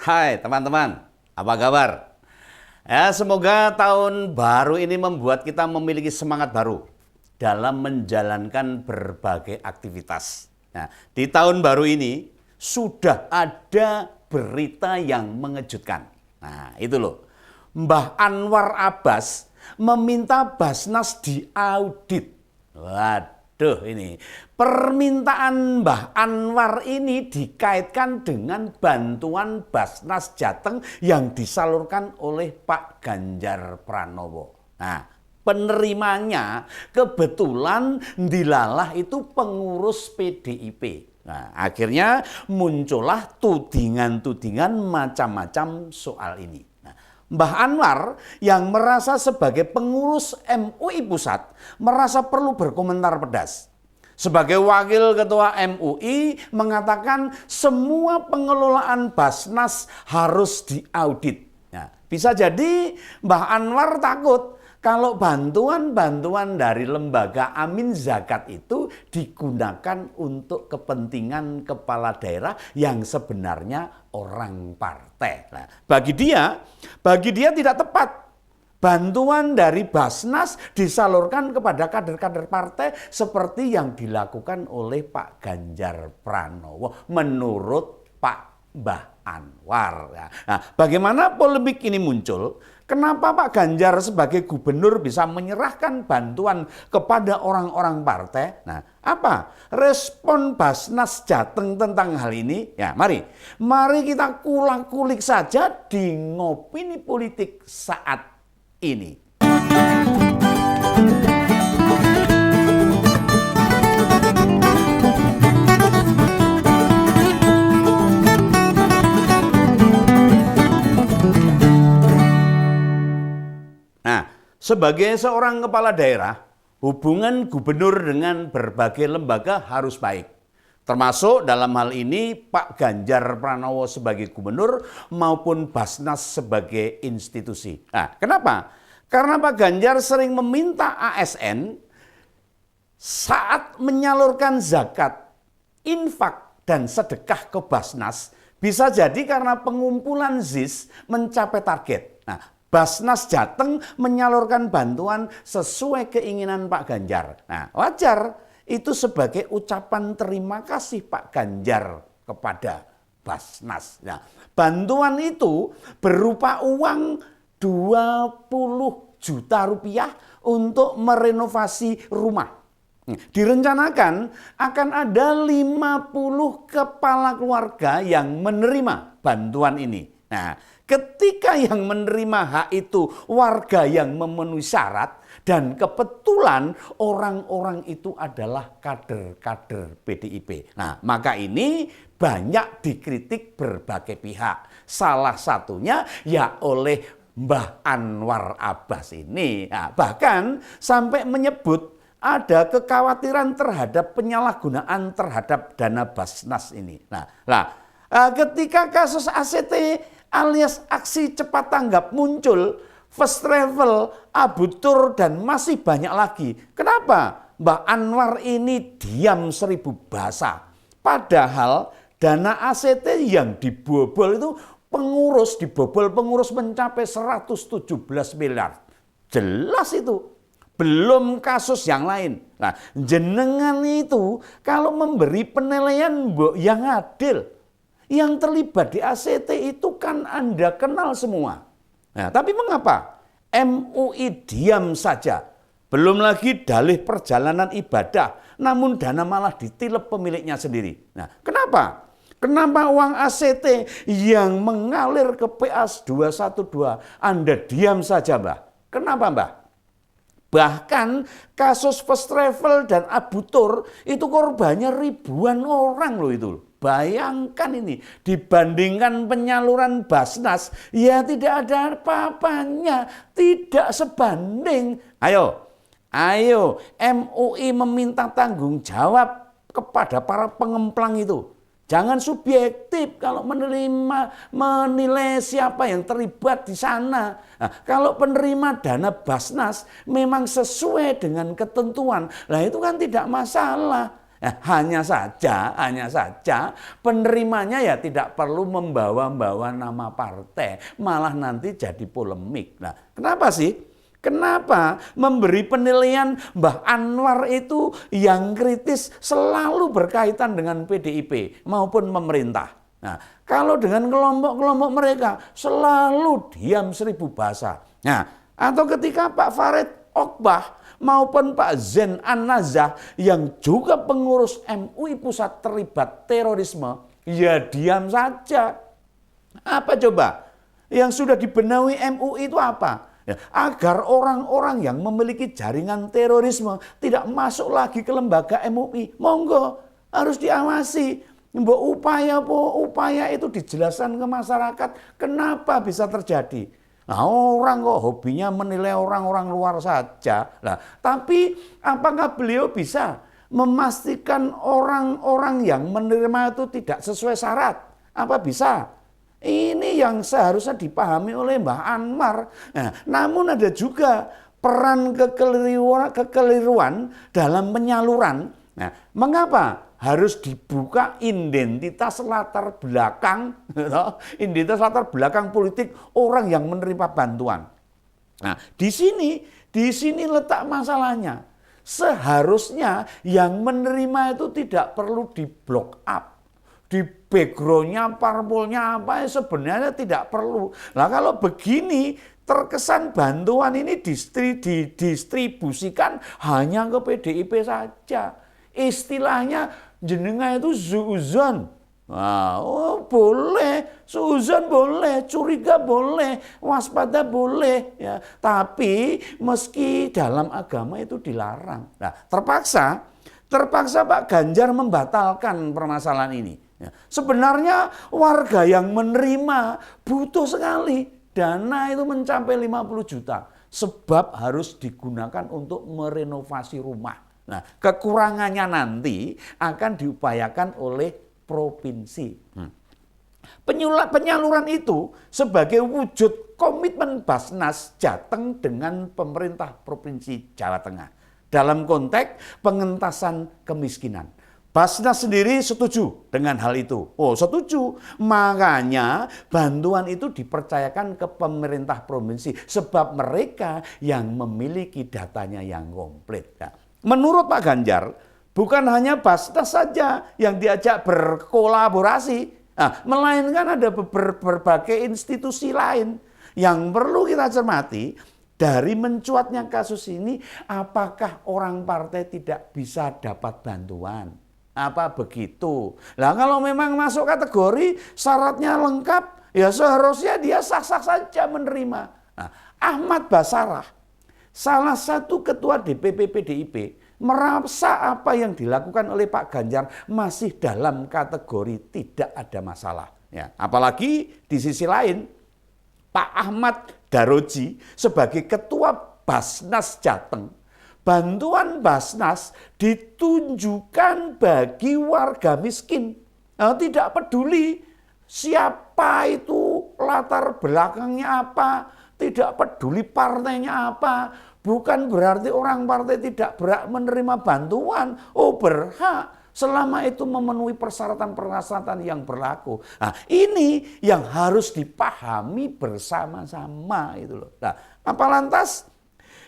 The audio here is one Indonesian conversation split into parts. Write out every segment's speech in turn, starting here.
Hai teman-teman, apa kabar? Ya, semoga tahun baru ini membuat kita memiliki semangat baru dalam menjalankan berbagai aktivitas. Nah, di tahun baru ini sudah ada berita yang mengejutkan. Nah, itu loh. Mbah Anwar Abbas meminta Basnas diaudit. Waduh, ini permintaan Mbah Anwar ini dikaitkan dengan bantuan Basnas Jateng yang disalurkan oleh Pak Ganjar Pranowo. Nah, penerimanya kebetulan dilalah itu pengurus PDIP. Nah, akhirnya muncullah tudingan-tudingan macam-macam soal ini. Mbah Anwar yang merasa sebagai pengurus MUI Pusat merasa perlu berkomentar pedas. Sebagai wakil ketua MUI mengatakan semua pengelolaan Basnas harus diaudit. Nah, bisa jadi Mbah Anwar takut kalau bantuan-bantuan dari lembaga Amin Zakat itu digunakan untuk kepentingan kepala daerah yang sebenarnya orang partai. Nah, bagi dia tidak tepat. Bantuan dari Basnas disalurkan kepada kader-kader partai seperti yang dilakukan oleh Pak Ganjar Pranowo menurut Pak Mbah Anwar. Nah, bagaimana polemik ini muncul? Kenapa Pak Ganjar sebagai gubernur bisa menyerahkan bantuan kepada orang-orang partai? Nah, apa respon Basnas Jateng tentang hal ini? Ya, mari kita kulik saja di Ngopini Politik saat ini. Nah, sebagai seorang kepala daerah, hubungan gubernur dengan berbagai lembaga harus baik. Termasuk dalam hal ini Pak Ganjar Pranowo sebagai gubernur maupun Basnas sebagai institusi. Nah, kenapa? Karena Pak Ganjar sering meminta ASN saat menyalurkan zakat, infak, dan sedekah ke Basnas, bisa jadi karena pengumpulan ZIS mencapai target. Nah, Basnas Jateng menyalurkan bantuan sesuai keinginan Pak Ganjar. Nah, wajar itu sebagai ucapan terima kasih Pak Ganjar kepada Basnas. Nah, bantuan itu berupa uang 20 juta rupiah untuk merenovasi rumah. Direncanakan akan ada 50 kepala keluarga yang menerima bantuan ini. Nah, ketika yang menerima hak itu warga yang memenuhi syarat dan kebetulan orang-orang itu adalah kader-kader PDIP. Nah, maka ini banyak dikritik berbagai pihak. Salah satunya ya oleh Mbah Anwar Abbas ini. Nah, bahkan sampai menyebut ada kekhawatiran terhadap penyalahgunaan terhadap dana Basnas ini. Ketika kasus ACT alias aksi cepat tanggap muncul, first travel, abutur, dan masih banyak lagi. Kenapa Mbak Anwar ini diam 1000 bahasa? Padahal dana ACT yang dibobol itu dibobol pengurus mencapai 117 miliar. Jelas itu. Belum kasus yang lain. Nah, jenengan itu kalau memberi penilaian yang adil, yang terlibat di ACT itu kan Anda kenal semua. Nah, tapi mengapa MUI diam saja? Belum lagi dalih perjalanan ibadah, namun dana malah ditilep pemiliknya sendiri. Nah, kenapa? Kenapa uang ACT yang mengalir ke PAS 212 Anda diam saja, Mbah? Kenapa, Mbah? Bahkan kasus first travel dan abutur itu korbannya ribuan orang loh itu. Bayangkan ini dibandingkan penyaluran Basnas ya tidak ada apa-apanya, tidak sebanding. Ayo MUI meminta tanggung jawab kepada para pengemplang itu. Jangan subjektif kalau menilai siapa yang terlibat di sana. Nah, kalau penerima dana Basnas memang sesuai dengan ketentuan, nah itu kan tidak masalah. Hanya saja penerimanya ya tidak perlu membawa-bawa nama partai, malah nanti jadi polemik. Nah, kenapa sih? Kenapa memberi penilaian Mbah Anwar itu yang kritis selalu berkaitan dengan PDIP maupun pemerintah? Nah, kalau dengan kelompok-kelompok mereka selalu diam seribu bahasa. Nah, atau ketika Pak Farid Oqbah maupun Pak Zain An-Nazah yang juga pengurus MUI Pusat terlibat terorisme, ya diam saja. Apa coba? Yang sudah dibenahi MUI itu apa? Ya, agar orang-orang yang memiliki jaringan terorisme tidak masuk lagi ke lembaga MUI. Monggo, harus diawasi. Mbok upaya itu dijelaskan ke masyarakat kenapa bisa terjadi. Nah, orang kok hobinya menilai orang-orang luar saja. Nah, tapi apakah beliau bisa memastikan orang-orang yang menerima itu tidak sesuai syarat? Apa bisa? Ini yang seharusnya dipahami oleh Mbah Anwar. Nah, namun ada juga peran kekeliruan dalam penyaluran. Nah, mengapa harus dibuka identitas latar belakang, identitas latar belakang politik orang yang menerima bantuan? Nah, di sini letak masalahnya. Seharusnya yang menerima itu tidak perlu di block up, di backgroundnya, parpolnya apa sebenarnya tidak perlu. Nah, kalau begini terkesan bantuan ini didistribusikan hanya ke PDIP saja. Istilahnya jenengan itu suuzon. Nah, boleh, suuzon boleh, curiga boleh, waspada boleh, ya. Tapi meski dalam agama itu dilarang. Nah, terpaksa Pak Ganjar membatalkan permasalahan ini. Ya. Sebenarnya warga yang menerima butuh sekali. Dana itu mencapai 50 juta. Sebab harus digunakan untuk merenovasi rumah. Nah, kekurangannya nanti akan diupayakan oleh provinsi. Penyaluran itu sebagai wujud komitmen Basnas Jateng dengan pemerintah Provinsi Jawa Tengah dalam konteks pengentasan kemiskinan. Basnas sendiri setuju dengan hal itu. Oh, setuju. Makanya bantuan itu dipercayakan ke pemerintah provinsi sebab mereka yang memiliki datanya yang komplit. Nah, menurut Pak Ganjar, bukan hanya Basnas saja yang diajak berkolaborasi, melainkan ada berbagai institusi lain yang perlu kita cermati. Dari mencuatnya kasus ini, apakah orang partai tidak bisa dapat bantuan? Apa begitu? Nah, kalau memang masuk kategori syaratnya lengkap, ya seharusnya dia sah-sah saja menerima. Nah, Ahmad Basarah, salah satu ketua DPP PDIP, merasa apa yang dilakukan oleh Pak Ganjar masih dalam kategori tidak ada masalah. Ya, apalagi di sisi lain, Pak Ahmad Daroji sebagai ketua Basnas Jateng, bantuan Basnas ditunjukkan bagi warga miskin. Nah, tidak peduli siapa itu, latar belakangnya apa, tidak peduli partainya apa. Bukan berarti orang partai tidak berhak menerima bantuan. Oh, berhak selama itu memenuhi persyaratan-persyaratan yang berlaku. Nah, ini yang harus dipahami bersama-sama itu loh. Nah, apa lantas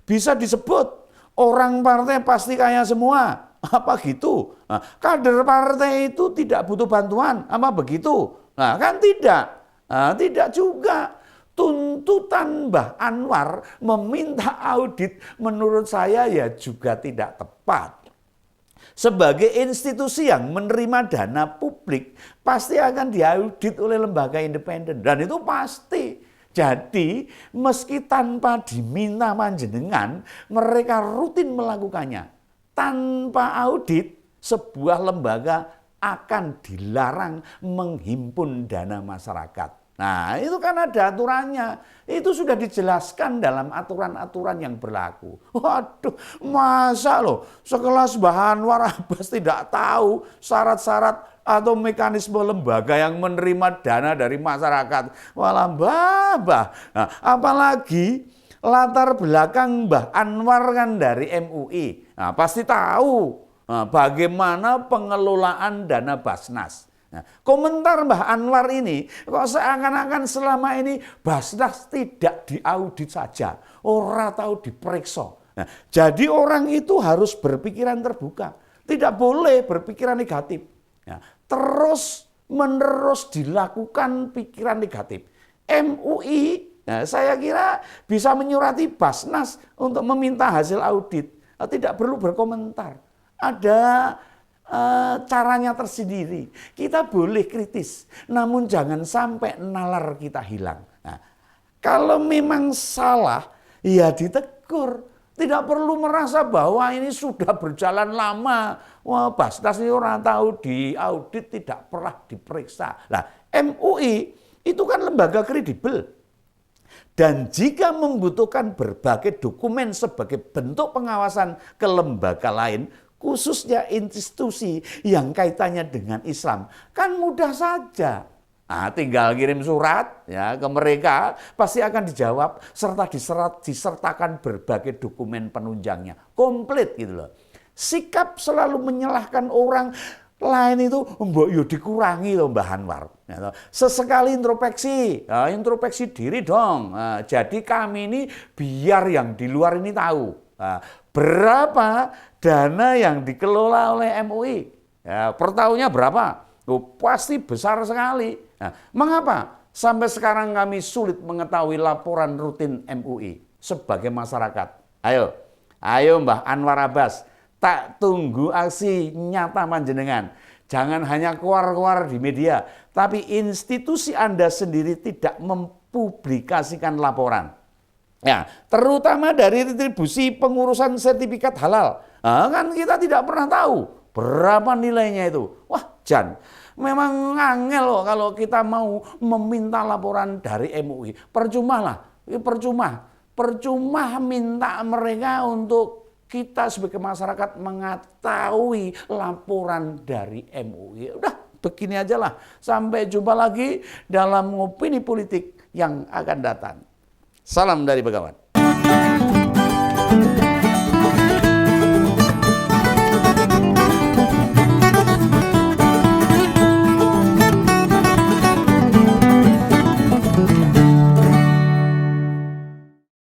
bisa disebut orang partai pasti kaya semua? Apa gitu? Nah, kader partai itu tidak butuh bantuan? Apa begitu? Nah, kan tidak. Nah, tidak juga. Tuntutan Mbah Anwar meminta audit menurut saya ya juga tidak tepat. Sebagai institusi yang menerima dana publik pasti akan diaudit oleh lembaga independen. Dan itu pasti. Jadi meski tanpa diminta panjenengan, mereka rutin melakukannya. Tanpa audit, sebuah lembaga akan dilarang menghimpun dana masyarakat. Nah, itu kan ada aturannya. Itu sudah dijelaskan dalam aturan-aturan yang berlaku. Waduh, masa loh sekelas Mbah Anwar Abbas tidak tahu syarat-syarat atau mekanisme lembaga yang menerima dana dari masyarakat. Walah mbah. Nah, apalagi latar belakang Mbah Anwar kan dari MUI. Nah, pasti tahu bagaimana pengelolaan dana Basnas. Nah, komentar Mbah Anwar ini kok seakan-akan selama ini Basnas tidak diaudit saja, ora tahu diperiksa. Nah, jadi orang itu harus berpikiran terbuka, tidak boleh berpikiran negatif. Nah, terus menerus dilakukan pikiran negatif. MUI, nah, saya kira bisa menyurati Basnas untuk meminta hasil audit, tidak perlu berkomentar. Ada caranya tersendiri. Kita boleh kritis, namun jangan sampai nalar kita hilang. Nah, kalau memang salah, ya ditegur. Tidak perlu merasa bahwa ini sudah berjalan lama. Wah, Basnas ini orang tahu diaudit, tidak pernah diperiksa. Nah, MUI itu kan lembaga kredibel. Dan jika membutuhkan berbagai dokumen sebagai bentuk pengawasan ke lembaga lain, khususnya institusi yang kaitannya dengan Islam, kan mudah saja. Nah, tinggal kirim surat ya ke mereka, pasti akan dijawab serta disertakan berbagai dokumen penunjangnya. Komplit gitu loh. Sikap selalu menyalahkan orang lain itu mbok yo dikurangi loh Mbah Anwar. Sesekali introspeksi, introspeksi diri dong. Jadi kami ini biar yang di luar ini tahu. Berapa dana yang dikelola oleh MUI? Ya, per tahunnya berapa? Pasti besar sekali. Nah, mengapa sampai sekarang kami sulit mengetahui laporan rutin MUI sebagai masyarakat? Ayo Mbah Anwar Abbas, tak tunggu aksi nyata panjenengan. Jangan hanya keluar-keluar di media, tapi institusi Anda sendiri tidak mempublikasikan laporan. Ya, terutama dari retribusi pengurusan sertifikat halal. Nah, kan kita tidak pernah tahu berapa nilainya itu. Wah, Jan, memang angel loh kalau kita mau meminta laporan dari MUI. Percuma minta mereka untuk kita sebagai masyarakat mengetahui laporan dari MUI. Udah, begini aja lah. Sampai jumpa lagi dalam opini politik yang akan datang. Salam dari Begawan.